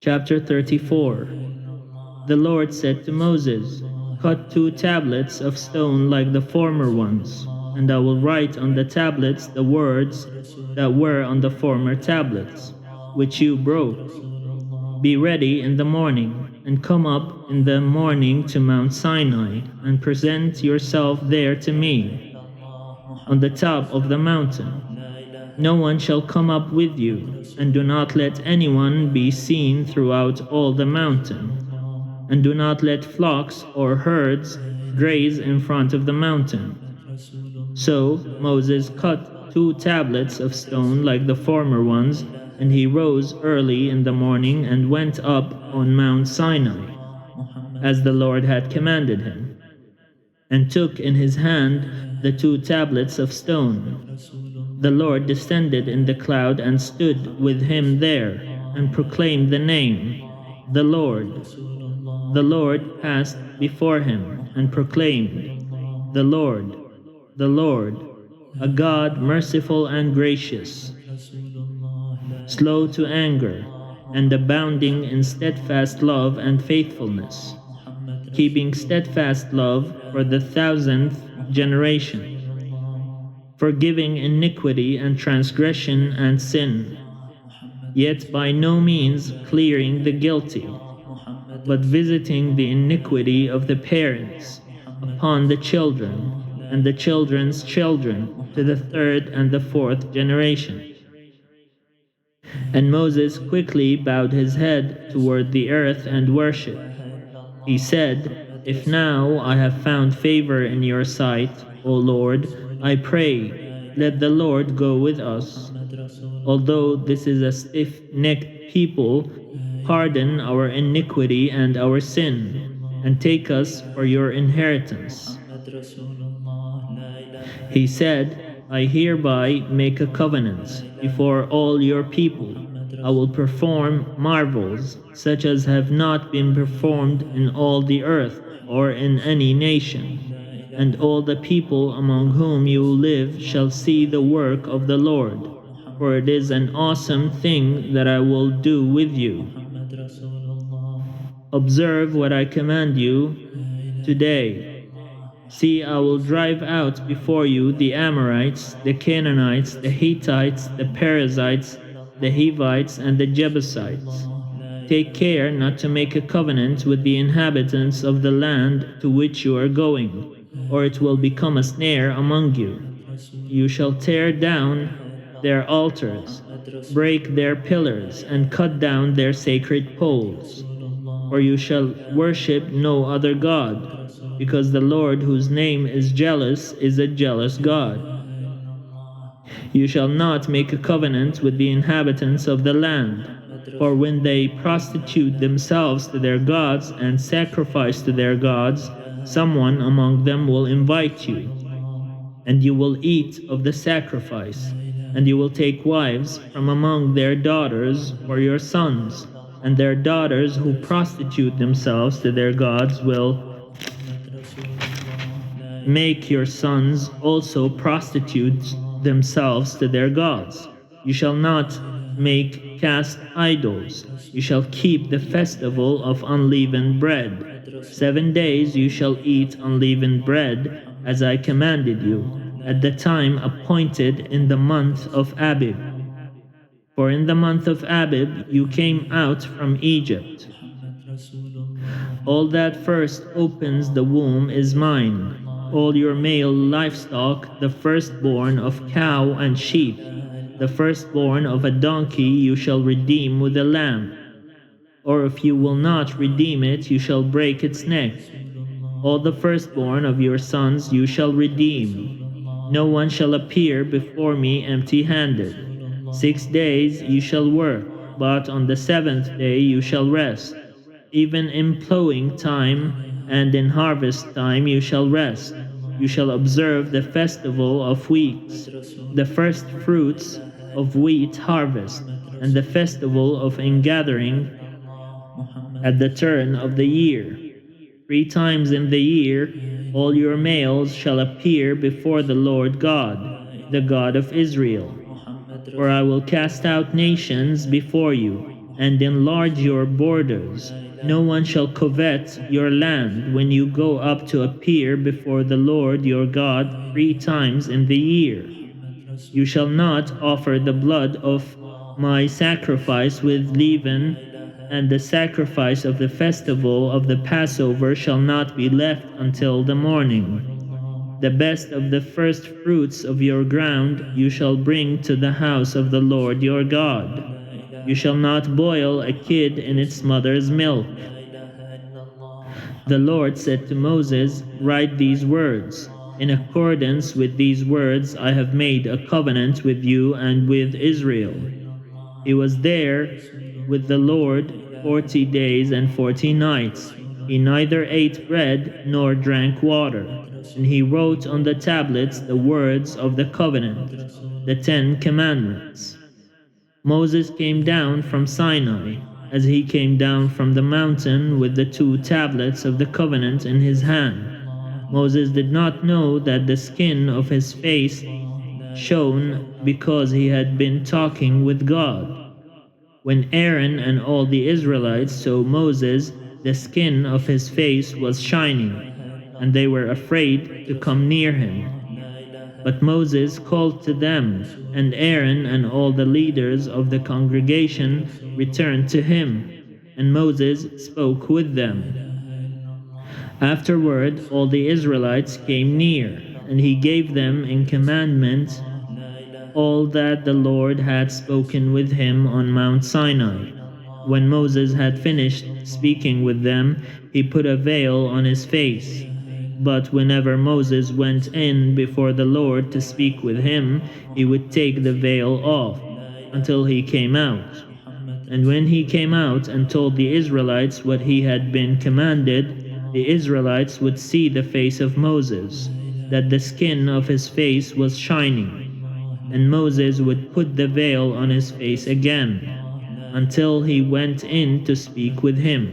Chapter 34. The Lord said to Moses, "Cut 2 tablets of stone like the former ones, and I will write on the tablets the words that were on the former tablets, which you broke. Be ready in the morning, and come up in the morning to Mount Sinai, and present yourself there to me, on the top of the mountain. No one shall come up with you, and do not let anyone be seen throughout all the mountain. And do not let flocks or herds graze in front of the mountain." So Moses cut 2 tablets of stone like the former ones, and he rose early in the morning and went up on Mount Sinai, as the Lord had commanded him, and took in his hand the 2 tablets of stone. The Lord descended in the cloud and stood with him there, and proclaimed the name, "The Lord." The Lord passed before him and proclaimed, "The Lord, the Lord, a God merciful and gracious, slow to anger, and abounding in steadfast love and faithfulness, keeping steadfast love for the 1,000th generation, forgiving iniquity and transgression and sin, yet by no means clearing the guilty, but visiting the iniquity of the parents upon the children and the children's children to the 3rd and the 4th generation." And Moses quickly bowed his head toward the earth and worshipped. He said, "If now I have found favor in your sight, O Lord, I pray, let the Lord go with us. Although this is a stiff-necked people, pardon our iniquity and our sin, and take us for your inheritance." He said, "I hereby make a covenant before all your people. I will perform marvels such as have not been performed in all the earth or in any nation, and all the people among whom you live shall see the work of the Lord, for it is an awesome thing that I will do with you. Observe what I command you today. See, I will drive out before you the Amorites, the Canaanites, the Hittites, the Perizzites, the Hivites, and the Jebusites. Take care not to make a covenant with the inhabitants of the land to which you are going, or it will become a snare among you. You shall tear down their altars, break their pillars, and cut down their sacred poles. Or you shall worship no other God, because the Lord, whose name is jealous, is a jealous God. You shall not make a covenant with the inhabitants of the land, for when they prostitute themselves to their gods and sacrifice to their gods, someone among them will invite you, and you will eat of the sacrifice, and you will take wives from among their daughters for your sons, and their daughters who prostitute themselves to their gods will make your sons also prostitute themselves to their gods. You shall not make cast idols. You shall keep the festival of unleavened bread. 7 days you shall eat unleavened bread, as I commanded you, at the time appointed in the month of Abib. For in the month of Abib you came out from Egypt. All that first opens the womb is mine. All your male livestock, the firstborn of cow and sheep, the firstborn of a donkey you shall redeem with a lamb. Or if you will not redeem it, you shall break its neck. All the firstborn of your sons you shall redeem. No one shall appear before me empty-handed. 6 days you shall work, but on the 7th day you shall rest. Even in plowing time and in harvest time you shall rest. You shall observe the festival of weeks, the first fruits of wheat harvest, and the festival of ingathering at the turn of the year. 3 times in the year all your males shall appear before the Lord God, the God of Israel. For I will cast out nations before you, and enlarge your borders. No one shall covet your land when you go up to appear before the Lord your God 3 times in the year. You shall not offer the blood of my sacrifice with leaven, and the sacrifice of the festival of the Passover shall not be left until the morning. The best of the first fruits of your ground you shall bring to the house of the Lord your God. You shall not boil a kid in its mother's milk. The Lord said to Moses, "Write these words. In accordance with these words I have made a covenant with you and with Israel." He was there with the Lord 40 days and 40 nights. He neither ate bread nor drank water. And he wrote on the tablets the words of the covenant, the 10 Commandments. Moses came down from Sinai, as he came down from the mountain with the 2 tablets of the covenant in his hand. Moses did not know that the skin of his face shone because he had been talking with God. When Aaron and all the Israelites saw Moses, the skin of his face was shining, and they were afraid to come near him. But Moses called to them, and Aaron and all the leaders of the congregation returned to him, and Moses spoke with them. Afterward, all the Israelites came near, and he gave them in commandment all that the Lord had spoken with him on Mount Sinai. When Moses had finished speaking with them, he put a veil on his face. But whenever Moses went in before the Lord to speak with him, he would take the veil off until he came out. And when he came out and told the Israelites what he had been commanded, the Israelites would see the face of Moses, that the skin of his face was shining. And Moses would put the veil on his face again, until he went in to speak with him.